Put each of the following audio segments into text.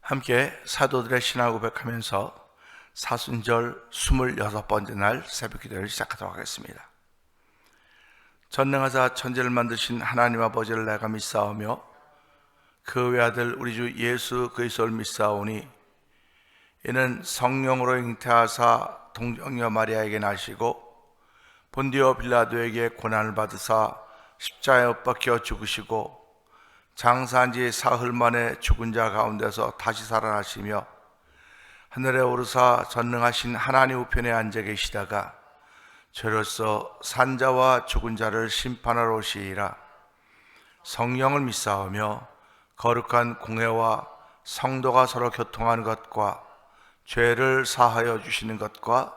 함께 사도들의 신앙 고백하면서 사순절 26번째 날 새벽 기도를 시작하도록 하겠습니다. 전능하사 천지를 만드신 하나님 아버지를 내가 믿사오며 그 외아들 우리 주 예수 그리스도를 믿사오니 이는 성령으로 잉태하사 동정녀 마리아에게 나시고 본디오 빌라도에게 고난을 받으사 십자가에 못 박혀 죽으시고 장사한 지 사흘 만에 죽은 자 가운데서 다시 살아나시며 하늘에 오르사 전능하신 하나님 우편에 앉아 계시다가 저로서 산자와 죽은 자를 심판하러 오시리라. 성령을 믿사오며 거룩한 공회와 성도가 서로 교통하는 것과 죄를 사하여 주시는 것과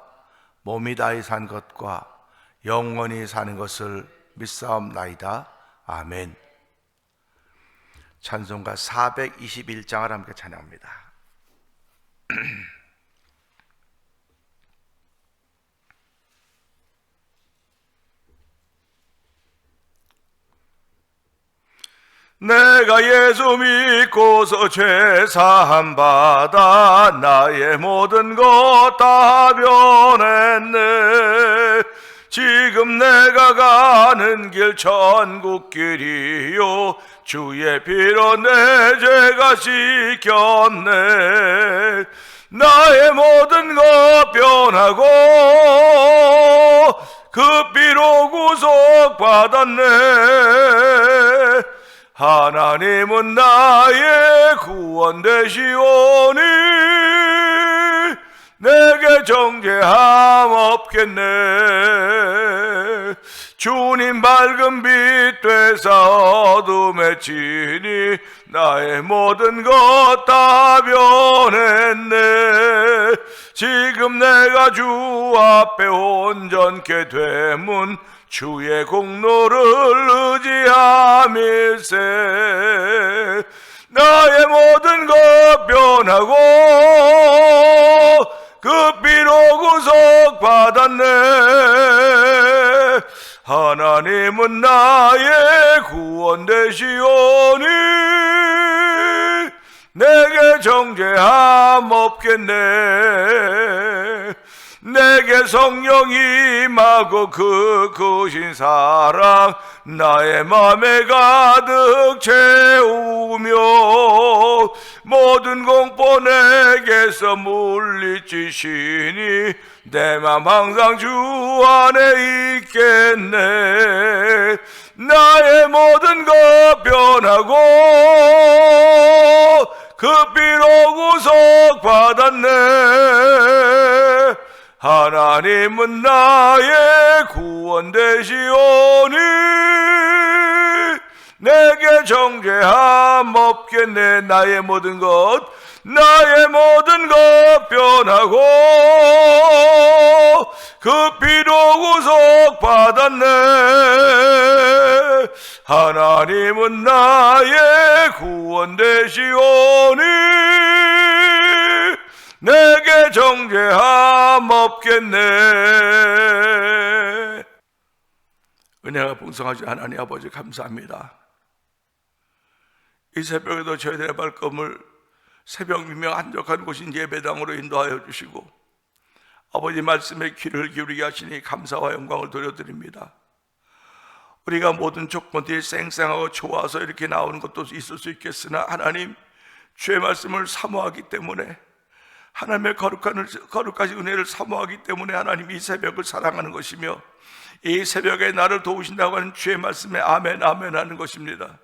몸이 다히 산 것과 영원히 사는 것을 믿사옵나이다. 아멘. 찬송가 421장을 함께 찬양합니다. 내가 예수 믿고서 죄 사함 받아 나의 모든 것 다 변했네. 지금 내가 가는 길 천국 길이요 주의 피로 내 죄가 씻겼네. 나의 모든 것 변하고 그 피로 구속받았네. 하나님은 나의 구원 되시오니 내게 정죄함 없겠네. 주님 밝은 빛 되사 어둠에 치니 나의 모든 것 다 변했네. 지금 내가 주 앞에 온전케 되문 주의 공로를 의지함일세. 나의 모든 것 변하고 그 피로 구속받았네. 하나님은 나의 구원 되시오니 내게 정죄함 없겠네. 내게 성령이 임하고 그 크신 사랑 나의 맘에 가득 채우며 모든 공포 내게서 물리치시니 내 맘 항상 주 안에 있겠네. 나의 모든 것 변하고 그 피로 구속받았네. 하나님은 나의 구원 되시오니 내게 정죄함 없겠네. 나의 모든 것 변하고 그 피로 구속받았네. 하나님은 나의 구원 되시오니 내게 정죄함 없겠네. 은혜가 풍성하신 하나님 아버지 감사합니다. 이 새벽에도 저희들의 발걸음을 새벽 미명 한적한 곳인 예배당으로 인도하여 주시고 아버지 말씀에 귀를 기울이게 하시니 감사와 영광을 돌려드립니다. 우리가 모든 조건들이 쌩쌩하고 좋아서 이렇게 나오는 것도 있을 수 있겠으나 하나님 주의 말씀을 사모하기 때문에 하나님의 거룩하신 은혜를 사모하기 때문에 하나님 이 새벽을 사랑하는 것이며 이 새벽에 나를 도우신다고 하는 주의 말씀에 아멘 아멘 하는 것입니다.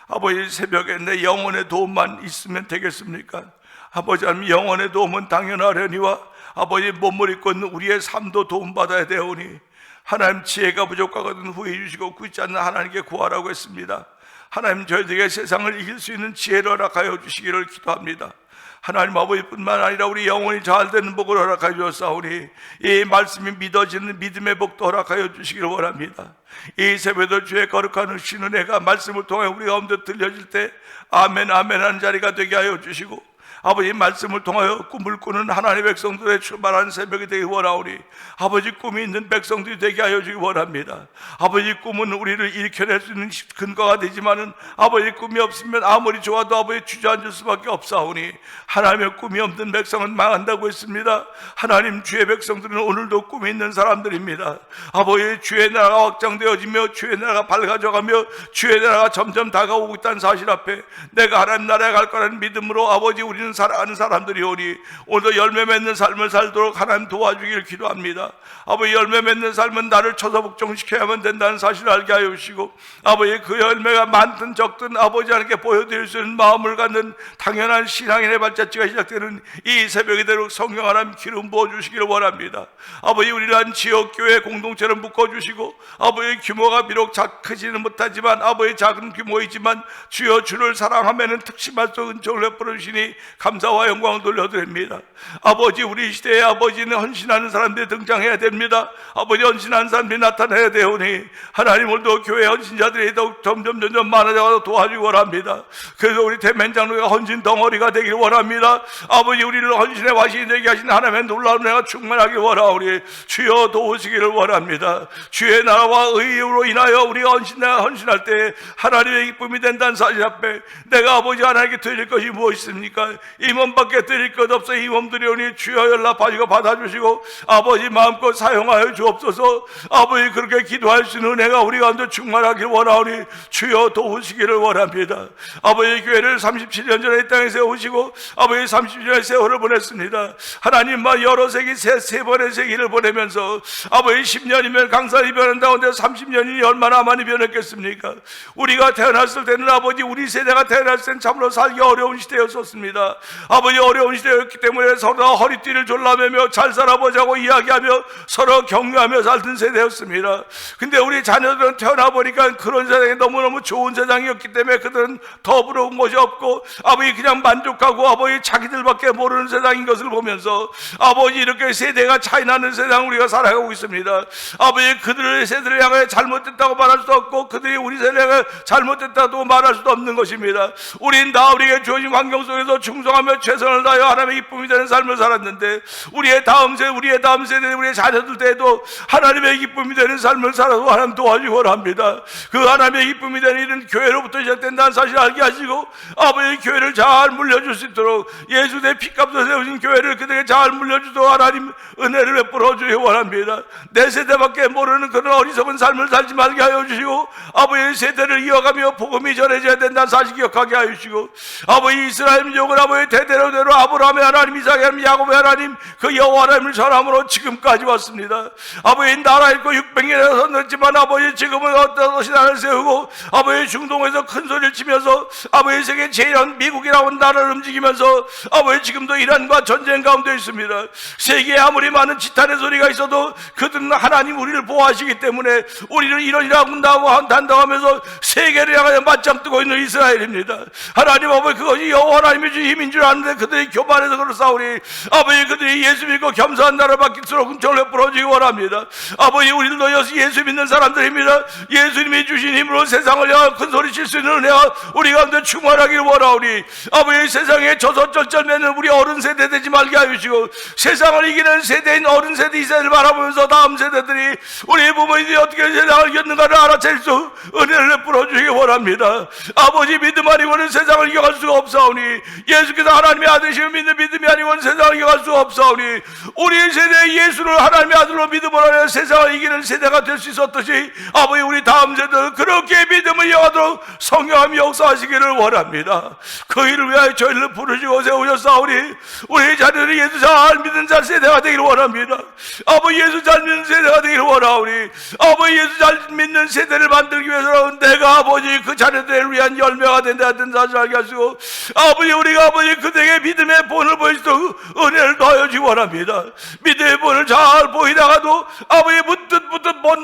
아버지 새벽에 내 영혼의 도움만 있으면 되겠습니까? 아버지 하나님 영혼의 도움은 당연하려니와 아버지 몸을 입고 있는 우리의 삶도 도움받아야 되오니 하나님 지혜가 부족하거든 후회 주시고 굳지 않는 하나님께 구하라고 했습니다. 하나님 저희들에게 세상을 이길 수 있는 지혜를 허락하여 주시기를 기도합니다. 하나님 아버지뿐만 아니라 우리 영혼이 잘 되는 복을 허락하여 주옵사오니 이 말씀이 믿어지는 믿음의 복도 허락하여 주시기를 원합니다. 이 새벽에도 주의 거룩한 은혜가 말씀을 통해 우리 가운데 들려질 때 아멘 아멘 하는 자리가 되게 하여 주시고 아버지 말씀을 통하여 꿈을 꾸는 하나님의 백성들의 출발하는 새벽이 되기 원하오니 아버지 꿈이 있는 백성들이 되게 하여 주기 원합니다. 아버지 꿈은 우리를 일으켜낼 수 있는 근거가 되지만은 아버지 꿈이 없으면 아무리 좋아도 아버지 주저앉을 수밖에 없사오니 하나님의 꿈이 없는 백성은 망한다고 했습니다. 하나님 주의 백성들은 오늘도 꿈이 있는 사람들입니다. 아버지 주의 나라가 확장되어지며 주의 나라가 밝아져가며 주의 나라가 점점 다가오고 있다는 사실 앞에 내가 하나님 나라에 갈 거라는 믿음으로 아버지 우리는 살아가는 사람들이오니 오늘도 열매 맺는 삶을 살도록 하나님 도와주기를 기도합니다. 아버지 열매 맺는 삶은 나를 처소복종시켜야만 된다는 사실을 알게 하여 주시고 아버지 그 열매가 많든 적든 아버지 하나님께 보여드릴 수 있는 마음을 갖는 당연한 신앙인의 발자취가 시작되는 이 새벽이 되도록 성령 하나님 기름 부어주시기를 원합니다. 아버지 우리를 한 지역교회 공동체를 묶어주시고 아버지 규모가 비록 크지는 못하지만 아버지 작은 규모이지만 주여 주를 사랑하면은 특심할 수 은총을 베풀어 주시니 감사와 영광을 돌려드립니다. 아버지 우리 시대에 아버지는 헌신하는 사람들이 등장해야 됩니다. 아버지 헌신하는 사람들이 나타나야 되오니 하나님 오늘도 교회 헌신자들이 더욱 점점 많아져서 도와주기 원합니다. 그래서 우리 대면장로가 헌신 덩어리가 되길 원합니다. 아버지 우리를 헌신의 와신이 되게 하신 하나님의 놀라운 은혜가 충만하길 원하오니 주여 도우시기를 원합니다. 주의 나라와 의로 인하여 우리가 헌신할 때 하나님의 기쁨이 된다는 사실 앞에 내가 아버지 하나님께 드릴 것이 무엇입니까? 이 몸밖에 드릴 것 없어 이 몸들이오니 주여 연락하시고 받아주시고 아버지 마음껏 사용하여 주옵소서. 아버지 그렇게 기도할 수 있는 은혜가 우리 가운데 충만하길 원하오니 주여 도우시기를 원합니다. 아버지 교회를 37년 전에 이 땅에 세우시고 아버지 30년의 세월을 보냈습니다. 하나님만 여러 세기 세 번의 세기를 보내면서 아버지 10년이면 강산이 변한다는데 30년이 얼마나 많이 변했겠습니까? 우리가 태어났을 때는 아버지 우리 세대가 태어났을 때는 참으로 살기 어려운 시대였었습니다. 아버지 어려운 시대였기 때문에 서로 허리띠를 졸라매며 잘 살아보자고 이야기하며 서로 격려하며 살던 세대였습니다. 근데 우리 자녀들은 태어나 보니까 그런 세상이 너무너무 좋은 세상이었기 때문에 그들은 더 부러운 것이 없고 아버지 그냥 만족하고 아버지 자기들밖에 모르는 세상인 것을 보면서 아버지 이렇게 세대가 차이나는 세상 우리가 살아가고 있습니다. 아버지 그들의 세대를 향해 잘못됐다고 말할 수 없고 그들이 우리 세대가 잘못됐다고 말할 수도 없는 것입니다. 우린 다 우리에게 주어진 환경 속에서 충성하며 최선을 다하여 하나님의 기쁨이 되는 삶을 살았는데 우리의 다음 세대 우리의 자녀들 때에도 하나님의 기쁨이 되는 삶을 살아도 하나님 도와주기 원합니다. 그 하나님의 기쁨이 되는 일은 교회로부터 시작된다는 사실을 알게 하시고 아버지 교회를 잘 물려줄 수 있도록 예수 내 피값으로 세우신 교회를 그들에게 잘 물려주도록 하나님 은혜를 베풀어 주기 원합니다. 내 세대밖에 모르는 그런 어리석은 삶을 살지 말게 하여 주시고 아버지의 세대를 이어가며 복음이 전해져야 된다는 사실 기억하게 하여 주시고 아버지 이스라엘 민족은 아버지 대대로 아브라함의 하나님 이삭의 하나님 야곱의 하나님 그 여호와 하나님을 전함으로 지금까지 왔습니다. 아버지 나라 있고 600년에 섰지만 아버지 지금은 어떤 것이 나라를 세우고 아버지 중동에서 큰 소리를 치면서 아버지 세계 제일한 미국이라고 나라를 움직이면서 아버지 지금도 이란과 전쟁 가운데 있습니다. 세계에 아무리 많은 지탄의 소리가 있어도 그들은 하나님 우리를 보호하시기 때문에 우리는 이러이러하고 한다고 하면서 세계를 향하여 맞짱 뜨고 있는 이스라엘입니다. 하나님 아버지 그것이 여호와 하나님의 주 힘인 줄 아는데 그들이 교만해서 그렇사오니 아버지 그들이 예수 믿고 겸손한 나라를 받기도록 은총을 베풀어주기 원합니다. 아버지 우리들도 예수 믿는 사람들입니다. 예수님이 주신 힘으로 세상을 향하여 큰 소리 칠 수 있는 은혜가 우리 가운데 충만하기를 원하오니 아버지 세상에 저소절절매는 우리 어른 세대 되지 말게 하시고 세상을 이기는 세대인 어른 세대 이 세대를 바라보면서 다음 세대들이 우리 부모님들이 어떻게 세상을 이겼는가를 알아챌 수 은혜를 베풀어 주시기 원합니다. 아버지 믿음 아니고는 세상을 이겨갈 수가 없사오니 예수께서 하나님의 아들이시면 믿는 믿음이 아니고는 세상을 이겨갈 수가 없사오니 우리 세대의 예수를 하나님의 아들로 믿음으로 하여 세상을 이기는 세대가 될 수 있었듯이 아버지 우리 다음 세대를 그렇게 믿음을 이어가도록 성령함이 역사하시기를 원합니다. 그 일을 위하여 저희를 부르시고 세우셨사오니 우리 자녀들이 예수 잘 믿는 자 세대가 되기를 원합니다. 아버지 예수 잘 믿는 세대가 되기를 원하오니 아버지 예수 잘 믿는 세대를 만들기 위해서는 내가 아버지 그 자녀들을 위한 열매가 된다는 사실을 알게 하시고 아버지 우리가 아버지 그들에게 믿음의 본을 보이시도록 은혜를 더하여 주기 원합니다. 믿음의 본을 잘 보이다가도 아버지 문득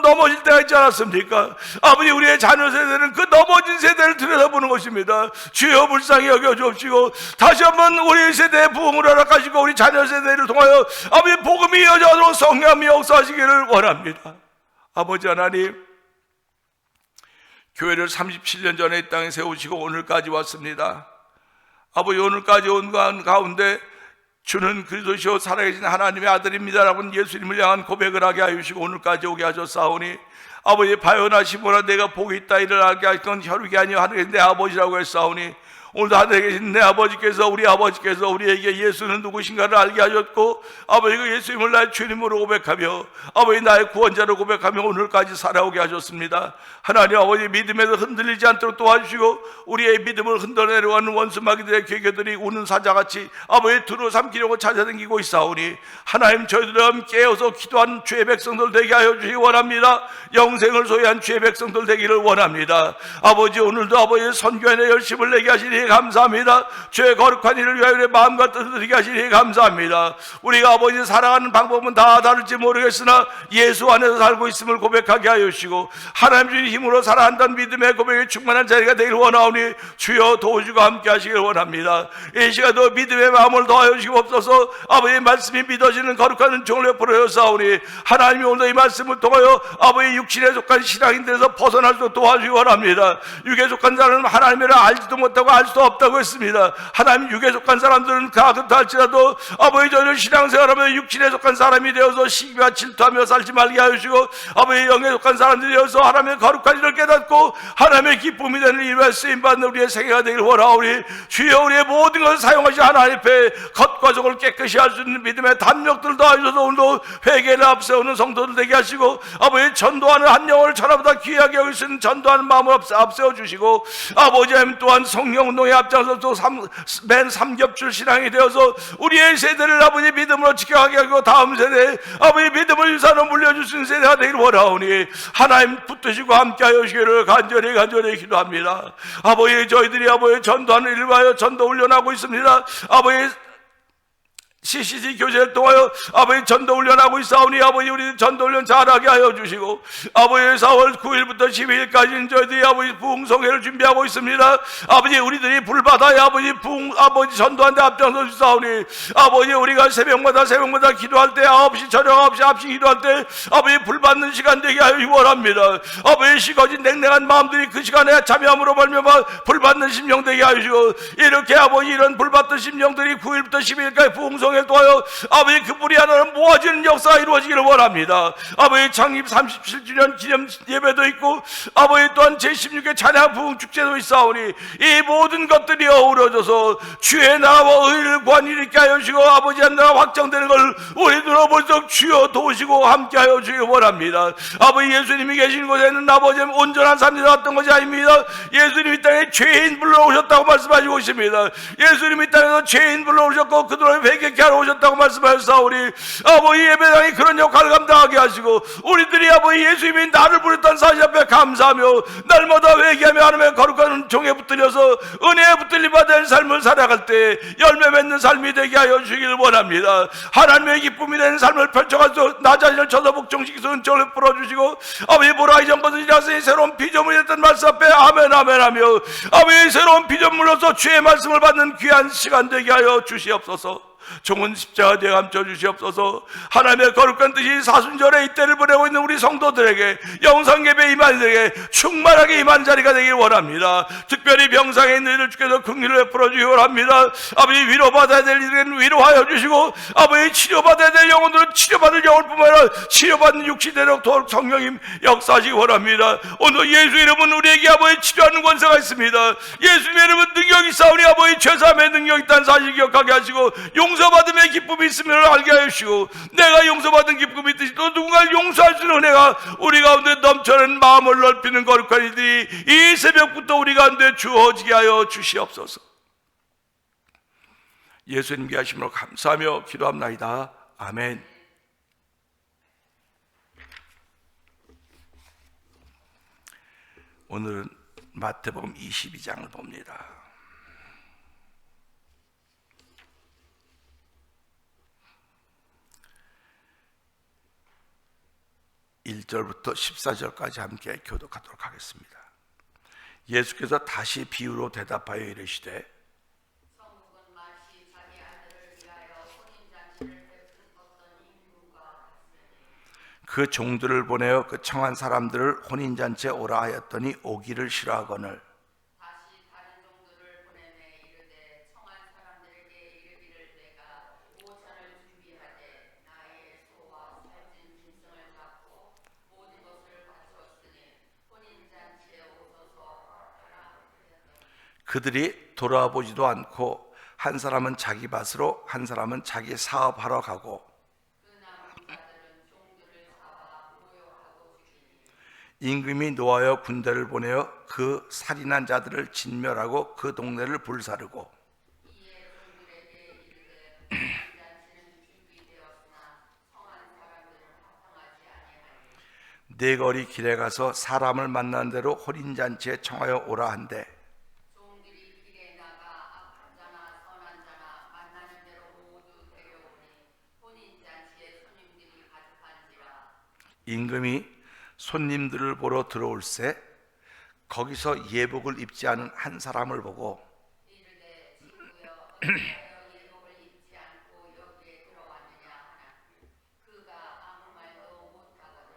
넘어질 때가 있지 않았습니까? 아버지 우리의 자녀 세대는 그 넘어진 세대를 들여다보는 것입니다. 주여 불쌍히 여겨 주옵시고 다시 한번 우리 세대의 부흥을 허락하시고 우리 자녀 세대를 통하여 아버지 복음이 이어져도록 성령이 역사하시기를 원합니다. 아버지 하나님 교회를 37년 전에 이 땅에 세우시고 오늘까지 왔습니다. 아버지 오늘까지 온 가운데 주는 그리스도시요 살아계신 하나님의 아들입니다라고 예수님을 향한 고백을 하게 하시고 오늘까지 오게 하셨사오니 아버지 바요나 시모나 내가 복이 있다 이를 알게 할 건 혈육이 아니요 하늘에 내 아버지라고 했사오니 오늘도 하늘에 계신 내 아버지께서 우리 아버지께서 우리에게 예수는 누구신가를 알게 하셨고 아버지 그 예수님을 나의 주님으로 고백하며 아버지 나의 구원자로 고백하며 오늘까지 살아오게 하셨습니다. 하나님 아버지 믿음에서 흔들리지 않도록 도와주시고 우리의 믿음을 흔들어내려가는 원수마귀들의 괴교들이 우는 사자같이 아버지 두루 삼키려고 찾아다니고 있사오니 하나님 저희들과 함께 깨어서 기도한 주의 백성들 되게 하여 주시기 원합니다. 영생을 소유한 주의 백성들 되기를 원합니다. 아버지 오늘도 아버지의 선교에 열심을 내게 하시니 감사합니다. 주의 거룩한 일을 위하여 우리의 마음과 뜻을 드리게 하시니 감사합니다. 우리가 아버지 살아가는 방법은 다 다를지 모르겠으나 예수 안에서 살고 있음을 고백하게 하여 주시고 하나님 주의 힘으로 살아간다는 믿음의 고백에 충만한 자리가 되기를 원하오니 주여 도우시고 함께 하시기를 원합니다. 이 시간도 믿음의 마음을 더하여 주시옵소서. 아버지의 말씀이 믿어지는 거룩한 은총을 베풀어 싸우니 하나님이 오늘 이 말씀을 통하여 아버지 육신에 속한 신앙인들에서 벗어날 수 도와주시기 원합니다. 육에 속한 사람은 하나님을 알지도 못하고 알 수도 없다고 했습니다. 하나님 육에 속한 사람들은 그렇다 할지라도 아버지 저희를 신앙생활하며 육신에 속한 사람이 되어서 시기와 질투하며 살지 말게 하시고 아버지 영에 속한 사람들이 되어서 하나님의 거룩한 일을 깨닫고 하나님의 기쁨이 되는 일에 쓰임받는 우리의 생애가 되기를 원하오니 주여 우리의 모든 것을 사용하시 하나님 앞에 겉과 속을 깨끗이 할 수 있는 믿음의 담력들을 더하셔서 오늘도 회개를 앞세우는 성도들 되게 하시고 아버지 전도하는 한 영혼을 천하보다 귀하게 여길 수 있는 전도하는 마음을 앞세워 주시고 아버지 하나님 또한 성령 운동에 앞장서 또 맨 삼겹줄 신앙이 되어서 우리의 세대를 아버지 믿음으로 지켜가게 하고 다음 세대에 아버지 믿음을 유산으로 물려줄 수 있는 세대가 되기를 원하오니 하나님 붙드시고 함께하여 주시기를 간절히 기도합니다. 아버지 저희들이 아버지 전도하는 일을 위하여 전도 훈련하고 있습니다. 아버지 CCC 교제를 통하여 아버지 전도 훈련하고 있사오니 아버지 우리 전도 훈련 잘하게 하여 주시고 아버지 4월 9일부터 12일까지는 저희들이 아버지 부흥성회를 준비하고 있습니다. 아버지 우리들이 불바다에 아버지 아버지 전도한 데 앞장서 주사오니 아버지 우리가 새벽마다 기도할 때 9시 저녁 9시 기도할 때 아버지 불받는 시간 되게 하여 원합니다. 아버지 식어진 냉랭한 마음들이 그 시간에 참여함으로 말미암아 불받는 심령 되게 하시고 이렇게 아버지 이런 불받던 심령들이 9일부터 12일까지 부흥성회 통하여 아버지 그 뿌리 하나는 모아지는 역사가 이루어지기를 원합니다. 아버지 창립 37주년 기념 예배도 있고 아버지 또한 제16회 찬양 부흥 축제도 있사오니 이 모든 것들이 어우러져서 주의 나라와 의를 구한 일이 있게 하여 주시고 아버지의 나라 확정되는 걸 우리 눈으로 볼 수 없도록 주여 도우시고 함께 하여 주시기 원합니다. 아버지 예수님이 계신 곳에는 아버지 온전한 삶이 나왔던 것이 아닙니다. 예수님이 땅에 죄인 불러오셨다고 말씀하시고 있습니다. 예수님이 땅에서 죄인 불러오셨고 그들을 회개케 하러 오셨다고 말씀하셨사오니 아버지 예배당이 그런 역할을 감당하게 하시고 우리들이 아버지 예수님이 나를 부르던 사실 앞에 감사하며 날마다 회개하며 하나님의 거룩한 종에 붙들려서 은혜에 붙들림 받을 삶을 살아갈 때 열매 맺는 삶이 되게 하여 주시기를 원합니다. 하나님의 기쁨이 되는 삶을 펼쳐가서 나 자신을 저서복종시켜서 은총을 풀어주시고 아버지 보라 이전 것을 지나서니 새로운 피조물이 됐던 말씀 앞에 아멘 하며 아버지 새로운 피조물로서 주의 말씀을 받는 귀한 시간 되게 하여 주시옵소서. 종은 십자가 되어 감춰 주시옵소서. 하나님의 거룩한 뜻이 사순절에 이때를 보내고 있는 우리 성도들에게 영성예배 임한들에게 충만하게 임한 자리가 되길 원합니다. 특별히 병상에 있는 이들 주께서 긍휼을 베풀어 주시기 원합니다. 아버지 위로받아야 될 이들은 위로하여 주시고 아버지 치료받아야 될 영혼들은 치료받을 영혼뿐만 아니라 치료받는 육신이 되도록 성령님 역사하시기 원합니다. 오늘 예수 이름은 우리에게 아버지 치료하는 권세가 있습니다. 예수님의 이름은 능력이 있사오니 아버지 죄사함의 능력이 있다는 사실 기억하게 하시고 용서받음의 기쁨이 있음을 알게 하시고 내가 용서받은 기쁨이 있듯이 또 누군가를 용서할 수 있는 은혜가 우리 가운데 넘쳐나는 마음을 넓히는 거룩한 일들이 이 새벽부터 우리 가운데 주어지게 하여 주시옵소서. 예수님께 하심으로 감사하며 기도합나이다. 아멘. 오늘은 마태복음 22장을 봅니다. 1절부터 14절까지 함께 교독하도록 하겠습니다. 예수께서 다시 비유로 대답하여 이르시되 성국은 마치 자기 아들을 위하여 혼인잔치를 베푼 어떤 임금과 같으니 그 종들을 보내어 그 청한 사람들을 혼인잔치에 오라 하였더니 오기를 싫어하거늘 다시 다른 종들을 보내매 이르되 청한 그들이 돌아보지도 않고 한 사람은 자기 밭으로 한 사람은 자기 사업하러 가고 임금이 노하여 군대를 보내어 그 살인한 자들을 진멸하고 그 동네를 불사르고 네 거리 길에 가서 사람을 만난 대로 혼인잔치에 청하여 오라 한대 종들이 길에 나가 악한 자나 선한 자나 만나는 대로 모두 데려오니 혼인잔치에 손님들이 가득한지라. 임금이 손님들을 보러 들어올세 거기서 예복을 입지 않은 한 사람을 보고 이르되 친구여 어찌하여 예복을 입지 않고 여기에 들어왔느냐 하나 그가 아무 말도 못하거늘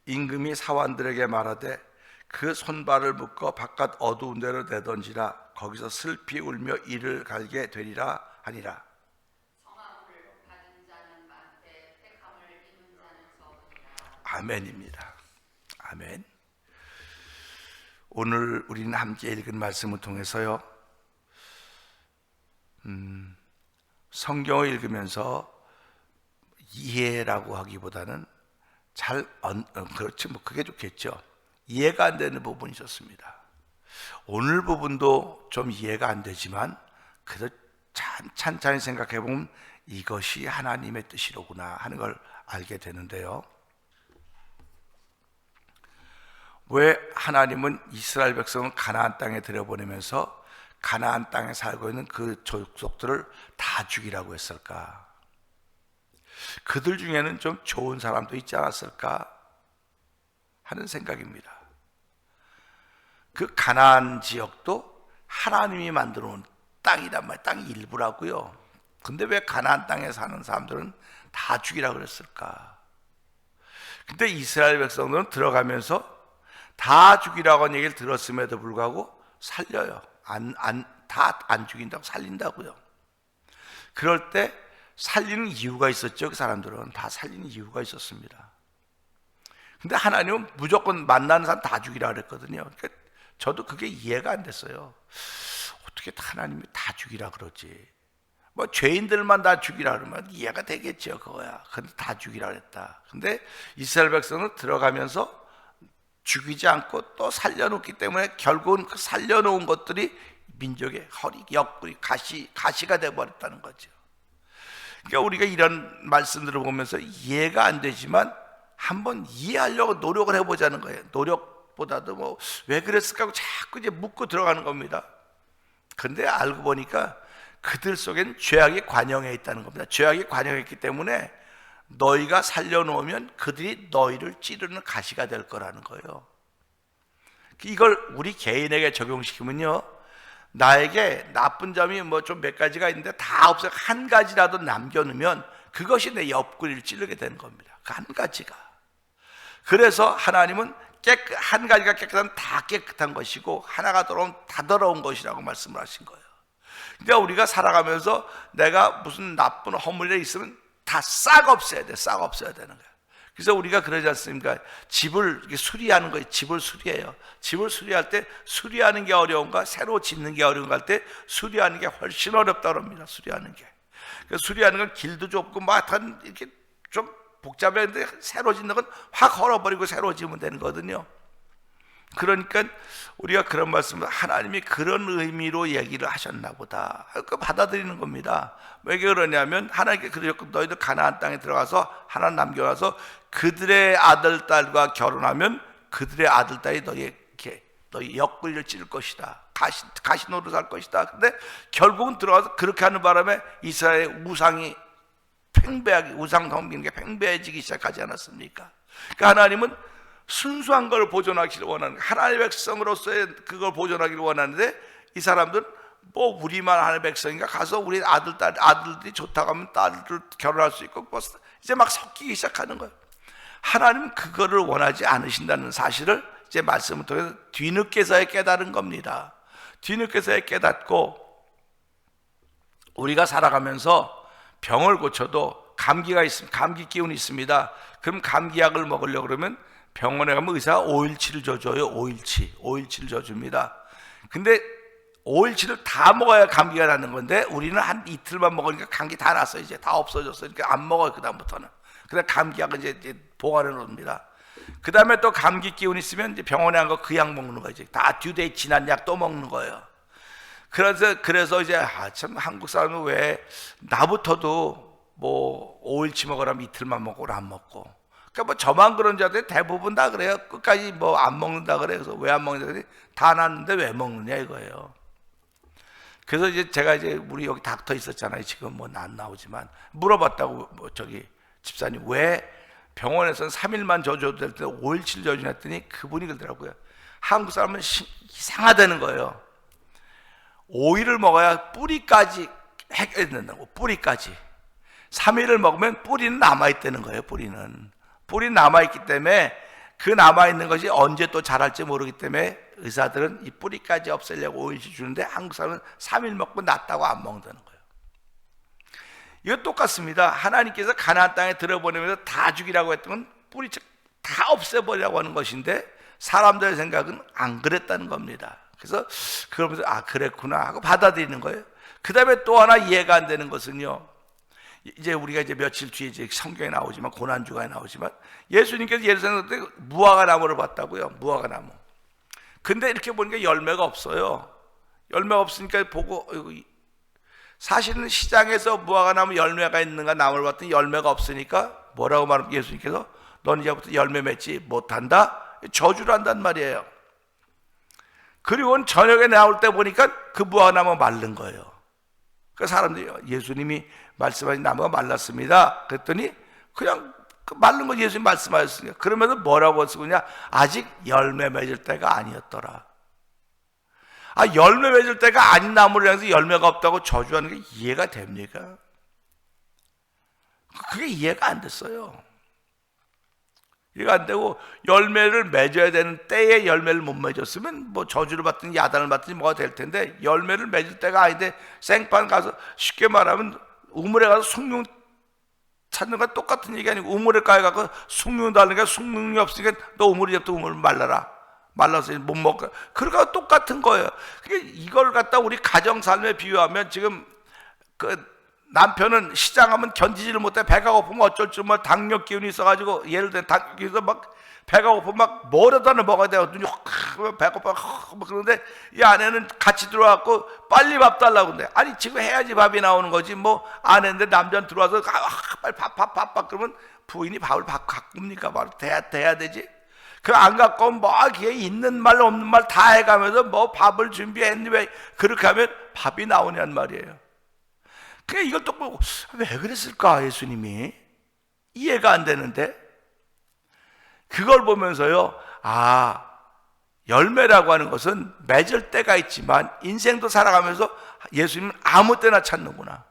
임금이 사환들에게 말하되 그 손발을 묶어 바깥 어두운 데로 내던지라 거기서 슬피 울며 이를 갈게 되리라 하니라. 성함을 받은 자는 많되 택함을 입은 자는 적으니라. 아멘입니다. 아멘. 오늘 우리는 함께 읽은 말씀을 통해서요, 성경을 읽으면서 이해라고 하기보다는 그렇지 뭐 그게 좋겠죠. 이해가 안 되는 부분이 있었습니다. 오늘 부분도 좀 이해가 안 되지만 그래도 찬찬히 생각해 보면 이것이 하나님의 뜻이로구나 하는 걸 알게 되는데요. 왜 하나님은 이스라엘 백성을 가나안 땅에 들여보내면서 가나안 땅에 살고 있는 그 족속들을 다 죽이라고 했을까? 그들 중에는 좀 좋은 사람도 있지 않았을까 하는 생각입니다. 그 가나안 지역도 하나님이 만들어 놓은 땅이란 말이에요. 땅이 일부라고요. 근데 왜 가나안 땅에 사는 사람들은 다 죽이라고 그랬을까? 근데 이스라엘 백성들은 들어가면서 다 죽이라고 하는 얘기를 들었음에도 불구하고 살려요. 다 안 죽인다고 살린다고요. 그럴 때 살리는 이유가 있었죠. 그 사람들은 다 살리는 이유가 있었습니다. 근데 하나님은 무조건 만나는 사람 다 죽이라 그랬거든요. 그러니까 저도 그게 이해가 안 됐어요. 어떻게 하나님이 다 죽이라 그러지? 뭐 죄인들만 다 죽이라 그러면 이해가 되겠죠. 그거야. 근데 다 죽이라 그랬다. 근데 이스라엘 백성은 들어가면서 죽이지 않고 또 살려놓기 때문에 결국은 그 살려놓은 것들이 민족의 허리, 옆구리, 가시가 되어버렸다는 거죠. 그러니까 우리가 이런 말씀들을 보면서 이해가 안 되지만 한번 이해하려고 노력을 해보자는 거예요. 노력보다도 뭐 왜 그랬을까 하고 자꾸 이제 묻고 들어가는 겁니다. 근데 알고 보니까 그들 속엔 죄악이 관영해 있다는 겁니다. 죄악이 관영했기 때문에 너희가 살려놓으면 그들이 너희를 찌르는 가시가 될 거라는 거예요. 이걸 우리 개인에게 적용시키면요, 나에게 나쁜 점이 뭐 좀 몇 가지가 있는데 다 없어요. 한 가지라도 남겨놓으면 그것이 내 옆구리를 찌르게 되는 겁니다. 그 한 가지가. 그래서 하나님은 한 가지가 깨끗하면 다 깨끗한 것이고 하나가 더러우면 다 더러운 것이라고 말씀을 하신 거예요. 그러니까 우리가 살아가면서 내가 무슨 나쁜 허물이 있으면 다 싹 없애야 돼. 싹 없애야 되는 거예요. 그래서 우리가 그러지 않습니까? 집을 이렇게 수리하는 거예요. 집을 수리해요. 집을 수리할 때 수리하는 게 어려운가, 새로 짓는 게 어려운가 할 때 수리하는 게 훨씬 어렵다고 합니다. 수리하는 게. 그래서 수리하는 건 길도 좁고 막 이렇게 좀 복잡한데 새로 짓는 건 확 헐어버리고 새로 지으면 되는 거거든요. 그러니까 우리가 그런 말씀을 하나님이 그런 의미로 얘기를 하셨나 보다. 그 받아들이는 겁니다. 왜 그러냐면 하나님께 그러셨고 너희들 가나안 땅에 들어가서 하나 남겨놔서 그들의 아들 딸과 결혼하면 그들의 아들 딸이 너희 옆구리를 찌를 것이다. 가시 노릇 할 것이다. 근데 결국은 들어가서 그렇게 하는 바람에 이스라엘의 우상이 우상 섬기는 게 팽배해지기 시작하지 않았습니까? 그러니까 하나님은 순수한 걸 보존하기를 원하는, 하나님의 백성으로서의 그걸 보존하기를 원하는데 이 사람들은 뭐 우리만 하나님의 백성인가, 가서 우리 아들들이 좋다고 하면 딸들 결혼할 수 있고 뭐 이제 막 섞이기 시작하는 거예요. 하나님은 그거를 원하지 않으신다는 사실을 이제 말씀을 통해서 뒤늦게서야 깨달은 겁니다. 뒤늦게서야 깨닫고 우리가 살아가면서 병을 고쳐도 감기가 있으면 감기 기운이 있습니다. 그럼 감기약을 먹으려고 그러면 병원에 가면 의사가 5일치를 줘줘요. 5일치를 줘줍니다. 근데 5일치를 다 먹어야 감기가 나는 건데 우리는 한 이틀만 먹으니까 감기 다 났어요. 이제 다 없어졌어요. 그러니까 안 먹어요. 그 다음부터는. 그다음 감기약은 이제 보관해 놓습니다. 그 다음에 또 감기 기운 있으면 이제 병원에 간 거 그 약 먹는 거지. 다 듀데이 지난 약 또 먹는 거예요. 그래서 이제 참 한국 사람은 왜 나부터도 뭐 5일치 먹으라면 이틀만 먹고 안 먹고. 그러니까 뭐 저만 그런 줄 알았는데 대부분 다 그래요. 끝까지 뭐 안 먹는다 그래요. 그래서 왜 안 먹는다 그래? 다 났는데 왜 먹느냐 이거예요. 그래서 이제 제가 이제 우리 여기 닥터 있었잖아요. 지금 뭐 안 나오지만 물어봤다고 뭐 저기 집사님 왜 병원에서는 3일만 져줘도 될 때 5일치를 져주냐 했더니 그분이 그러더라고요. 한국 사람은 이상하다는 거예요. 5일을 먹어야 뿌리까지 해결된다고. 뿌리까지. 3일을 먹으면 뿌리는 남아있다는 거예요. 뿌리는 남아있기 때문에 그 남아있는 것이 언제 또 자랄지 모르기 때문에 의사들은 이 뿌리까지 없애려고 5일씩 주는데 한국 사람은 3일 먹고 낫다고 안 먹는다는 거예요. 이거 똑같습니다. 하나님께서 가나안 땅에 들어보내면서 다 죽이라고 했던 뿌리 다 없애버리라고 하는 것인데 사람들의 생각은 안 그랬다는 겁니다. 그래서 그러면서 그랬구나 하고 받아들이는 거예요. 그 다음에 또 하나 이해가 안 되는 것은요, 이제 우리가 이제 며칠 뒤에 이제 성경에 나오지만 고난주간에 나오지만 예수님께서 예루살렘 때 무화과 나무를 봤다고요. 무화과 나무. 근데 이렇게 보니까 열매가 없어요. 열매가 없으니까 보고 사실은 시장에서 무화과 나무 열매가 있는가 나무를 봤더니 열매가 없으니까 뭐라고 말하면 예수님께서 넌 이제부터 열매 맺지 못한다? 저주를 한단 말이에요. 그리고 저녁에 나올 때 보니까 그 무화과 나무가 마른 거예요. 그 사람들이 예수님이 말씀하신 나무가 말랐습니다. 그랬더니 그냥 그 마른 거 예수님 말씀하셨으니까 그러면서 뭐라고 쓰고냐? 아직 열매 맺을 때가 아니었더라. 열매 맺을 때가 아닌 나무를 향해서 열매가 없다고 저주하는 게 이해가 됩니까? 그게 이해가 안 됐어요. 이해가 안 되고 열매를 맺어야 되는 때에 열매를 못 맺었으면 뭐 저주를 받든지 야단을 받든지 뭐가 될 텐데 열매를 맺을 때가 아닌데 생판 가서 쉽게 말하면 우물에 가서 숭늉 찾는 건 똑같은 얘기 아니고 우물에 가서 숭늉 달라니까 숭늉이 없으니까 너 우물이부터 우물을 말라라. 말라서 못 먹고 그러니까 똑같은 거예요. 그러니까 이걸 갖다 우리 가정 삶에 비유하면 지금 그 남편은 시장 가면 견디지를 못해. 배가 고프면 어쩔 줄 몰라. 당뇨 기운이 있어가지고 예를 들어 당뇨 기운이 막 배가 고프면 막 뭐라도 하나 먹어야 돼요. 눈이 배고파 그런데 이 아내는 같이 들어와갖고 빨리 밥 달라고 그러는데 아니 지금 해야지 밥이 나오는 거지 뭐 아내인데 남자는 들어와서 빨리 밥 그러면 부인이 밥을 갖고 옵니까? 바로 돼야 되지. 그 안 갖고 오면 뭐 걔 있는 말 없는 말 다 해가면서 뭐 밥을 준비했니 왜 그렇게 하면 밥이 나오냔 말이에요. 그러니까 이걸 또 보고 왜 그랬을까 예수님이 이해가 안 되는데 그걸 보면서요 열매라고 하는 것은 맺을 때가 있지만 인생도 살아가면서 예수님은 아무 때나 찾는구나.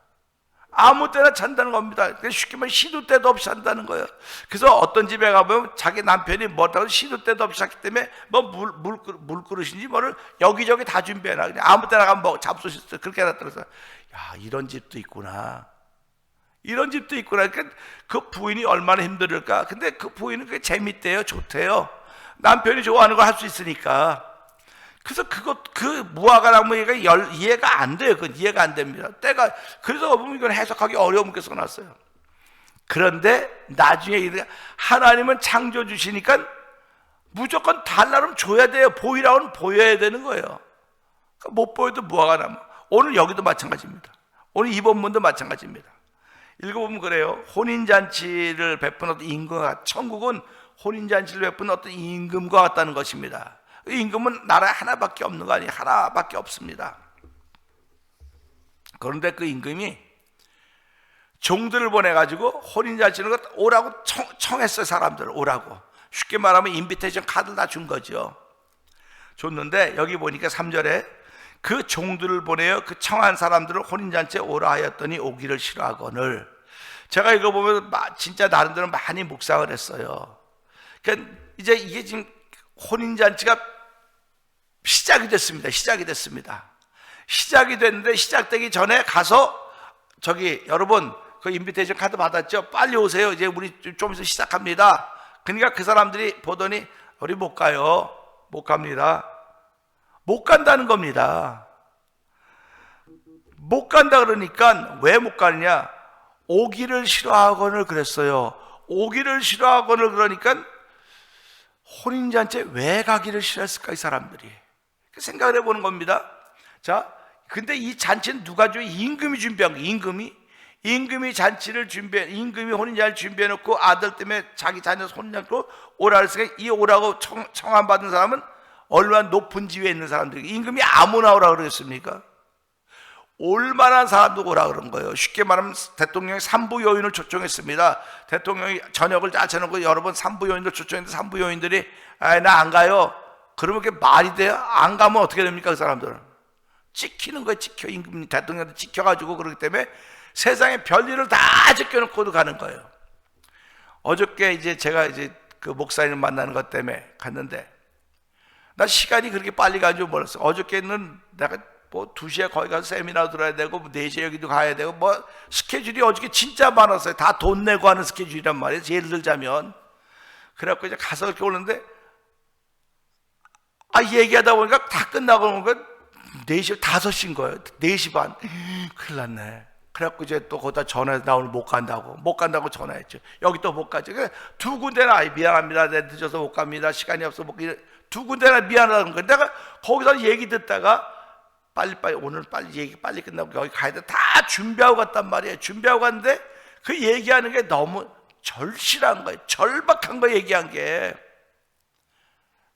아무 때나 찬다는 겁니다. 쉽게 말하면 시도 때도 없이 찬다는 거예요. 그래서 어떤 집에 가보면 자기 남편이 뭐라고 시도 때도 없이 샀기 때문에 뭐 물그릇인지 뭐를 여기저기 다 준비해놔. 그냥 아무 때나 가면 뭐 잡수실 수 그렇게 해놨다. 그래서 이런 집도 있구나. 이런 집도 있구나. 그러니까 그 부인이 얼마나 힘들을까. 근데 그 부인은 그게 재밌대요. 좋대요. 남편이 좋아하는 걸 할 수 있으니까. 그래서 그 무화과 나무가 이해가 안 돼요. 그건 이해가 안 됩니다. 그래서 보면 이건 해석하기 어려운 게 써놨어요. 그런데 나중에 하나님은 창조 주시니까 무조건 달라면 줘야 돼요. 보이라고는 보여야 되는 거예요. 그러니까 못 보여도 무화과 나무. 오늘 여기도 마찬가지입니다. 오늘 이 본문도 마찬가지입니다. 읽어보면 그래요. 혼인잔치를 베푼 어떤 임금과 천국은 혼인잔치를 베푼 어떤 임금과 같다는 것입니다. 임금은 나라에 하나밖에 없는 거 아니에요. 하나밖에 없습니다. 그런데 그 임금이 종들을 보내가지고 혼인잔치는 오라고 청했어요. 사람들 오라고. 쉽게 말하면 인비테이션 카드를 다 준 거죠. 줬는데 여기 보니까 3절에 그 종들을 보내어 그 청한 사람들을 혼인잔치에 오라 하였더니 오기를 싫어하거늘. 제가 이거 보면 진짜 나름대로 많이 묵상을 했어요. 그러니까 이제 이게 지금 혼인잔치가 시작이 됐습니다. 시작이 됐는데 시작되기 전에 가서 여러분 그 인비테이션 카드 받았죠? 빨리 오세요. 이제 우리 좀 있으면 시작합니다. 그러니까 그 사람들이 보더니 우리 못 가요. 못 갑니다. 못 간다는 겁니다. 못 간다 그러니까 왜 못 가느냐? 오기를 싫어하거늘 그랬어요. 오기를 싫어하거늘 그러니까 혼인잔치에 왜 가기를 싫어했을까 이 사람들이. 생각을 해보는 겁니다. 자, 근데 이 잔치는 누가 줘? 임금이 준비한 거예요. 임금이 잔치를 임금이 혼인잔치를 준비해놓고 아들 때문에 자기 자녀 손잡고 오라 그랬으니까 이 오라고 청함받은 사람은 얼마나 높은 지위에 있는 사람들이. 임금이 아무나 오라 그러겠습니까? 올만한 사람도 오라 그런 거예요. 쉽게 말하면 대통령이 산부 요인을 초청했습니다. 대통령이 저녁을 다 쳐놓고 여러 번 산부 요인들 초청했는데 산부 요인들이 나 안 가요. 그러면 그게 말이 돼요? 안 가면 어떻게 됩니까? 그 사람들은 찍히는 거예요. 찍혀. 임금 대통령도 찍혀가지고. 그렇기 때문에 세상에 별일을 다 제껴놓고도 가는 거예요. 어저께 이제 제가 이제 그 목사님 만나는 것 때문에 갔는데 나 시간이 그렇게 빨리 가는 줄 몰랐어. 어저께는 내가 뭐 2시에 거기 가서 세미나 들어야 되고 4시에 여기도 가야 되고 뭐 스케줄이 어저께 진짜 많았어요. 다 돈 내고 하는 스케줄이란 말이에요. 예를 들자면. 그래갖고 이제 가서 이렇게 오는데 얘기하다 보니까 다 끝나고 오니까 4시, 5시인 거예요. 4시 반. 큰일 났네. 그래갖고 이제 또 거기다 전화해서 나 오늘 못 간다고 전화했죠. 여기 또 못 가죠. 두 군데나 미안합니다. 내가 늦어서 못 갑니다. 시간이 없어 못 가. 두 군데나 미안하다는 거예요. 내가 거기서 얘기 듣다가 빨리 오늘 빨리 끝나고 여기 가야 돼. 다 준비하고 갔단 말이에요. 준비하고 갔는데 그 얘기하는 게 너무 절실한 거예요. 절박한 거 얘기한 게.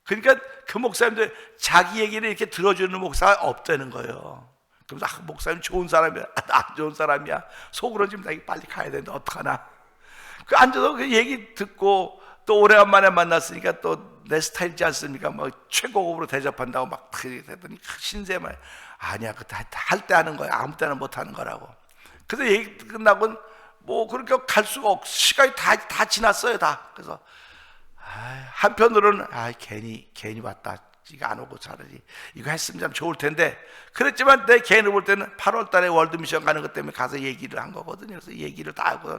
그러니까 그 목사님들 자기 얘기를 이렇게 들어주는 목사가 없다는 거예요. 그래서 목사님 좋은 사람이야. 나 안 좋은 사람이야. 속으로 지금 나 빨리 가야 되는데 어떡하나. 그 앉아서 그 얘기 듣고 또 오래간만에 만났으니까 또 내 스타일이지 않습니까? 뭐 최고급으로 대접한다고 막 그랬더니 신세만 아니야. 그 할 때 하는 거야. 아무 때나 못 하는 거라고. 그래서 얘기 끝나고 뭐 그렇게 갈 수가 없. 시간이 다 지났어요. 다. 그래서 한편으로는 괜히 왔다. 이거 안 오고 차라리 이거 했으면 참 좋을 텐데 그랬지만 내 개인을 볼 때는 8월 달에 월드미션 가는 것 때문에 가서 얘기를 한 거거든요. 그래서 얘기를 다 하고